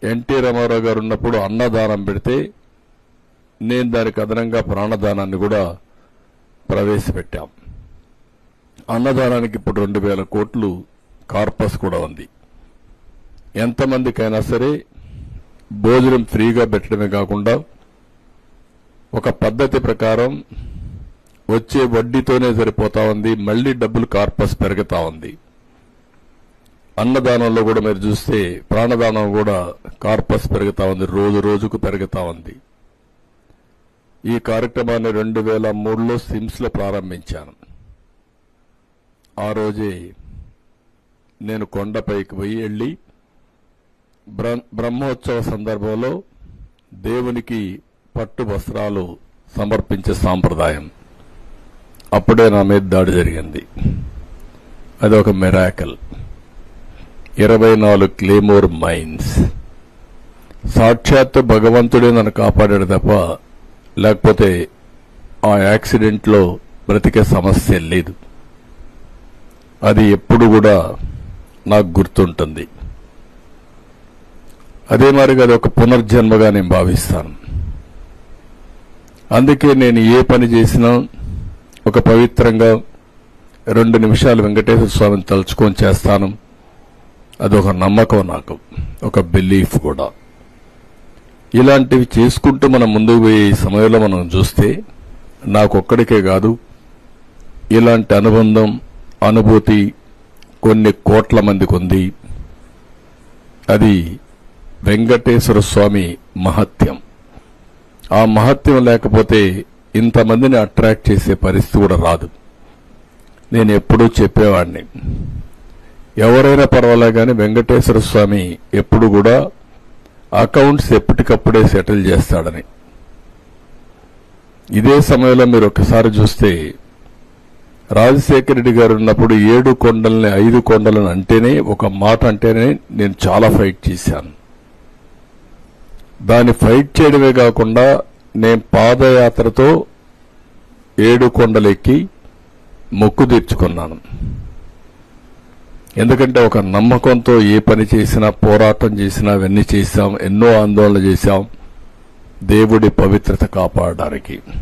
NT Ramarao గారు ఉన్నప్పుడు అన్నదానం పెడితే నేను దానికి అదనంగా ప్రాణదానాన్ని కూడా ప్రవేశపెట్టాం. అన్నదానానికి ఇప్పుడు 2,000 కోట్లు కార్పస్ కూడా ఉంది. ఎంతమందికైనా సరే భోజనం ఫ్రీగా పెట్టడమే కాకుండా ఒక పద్ధతి ప్రకారం వచ్చే వడ్డీతోనే సరిపోతా ఉంది. మళ్లీ డబ్బులు కార్పస్ పెరుగుతా ఉంది. అన్నదానంలో కూడా మీరు చూస్తే ప్రాణదానం కూడా కార్పస్ పెరుగుతా ఉంది, రోజు రోజుకు పెరుగుతా ఉంది. ఈ కార్యక్రమాన్ని 2003లో సిమ్స్ లో ప్రారంభించాను. ఆ రోజే నేను కొండపైకి పోయి వెళ్లి బ్రహ్మోత్సవ సందర్భంలో దేవునికి పట్టు వస్త్రాలు సమర్పించే సాంప్రదాయం అప్పుడే నా మీద దాడి జరిగింది. అది ఒక మిరాకిల్. 24 claymore mines. సాక్షాత్తు భగవంతుడే నన్ను కాపాడాడు తప్ప లేకపోతే ఆ యాక్సిడెంట్ లో బ్రతికే సమస్య లేదు. అది ఎప్పుడు కూడా నాకు గుర్తుంటుంది. అదే మరిగా అది ఒక పునర్జన్మగా నేను భావిస్తాను. అందుకే నేను ఏ పని చేసినా ఒక పవిత్రంగా 2 నిమిషాలు వెంకటేశ్వర స్వామిని తలుచుకొని చేస్తాను. అదొక నమ్మకం, నాకు ఒక బిలీఫ్ కూడా. ఇలాంటివి చేసుకుంటూ మనం ముందుకు పోయే సమయంలో మనం చూస్తే నాకొక్కడికే కాదు, ఇలాంటి అనుబంధం అనుభూతి కొన్ని కోట్ల మందికి ఉంది. అది వెంకటేశ్వర స్వామి మహత్యం. ఆ మహత్యం లేకపోతే ఇంతమందిని అట్రాక్ట్ చేసే పరిస్థితి కూడా రాదు. నేను ఎప్పుడూ చెప్పేవాడిని, ఎవరైనా పర్వాలే కానీ వెంకటేశ్వర స్వామి ఎప్పుడు కూడా అకౌంట్స్ ఎప్పటికప్పుడే సెటిల్ చేస్తాడని. ఇదే సమయంలో మీరు ఒకసారి చూస్తే రాజశేఖర రెడ్డి గారు ఉన్నప్పుడు 7 కొండల్ని 5 కొండలను అంటేనే, ఒక మాట అంటేనే నేను చాలా ఫైట్ చేశాను. దాన్ని ఫైట్ చేయడమే కాకుండా నేను పాదయాత్రతో 7 కొండలెక్కి మొక్కు తీర్చుకున్నాను. ఎందుకంటే ఒక నమ్మకంతో ఏ పని చేసినా, పోరాటం చేసినా, అవన్నీ చేశాం. ఎన్నో ఆందోళన చేశాం దేవుడి పవిత్రత కాపాడడానికి.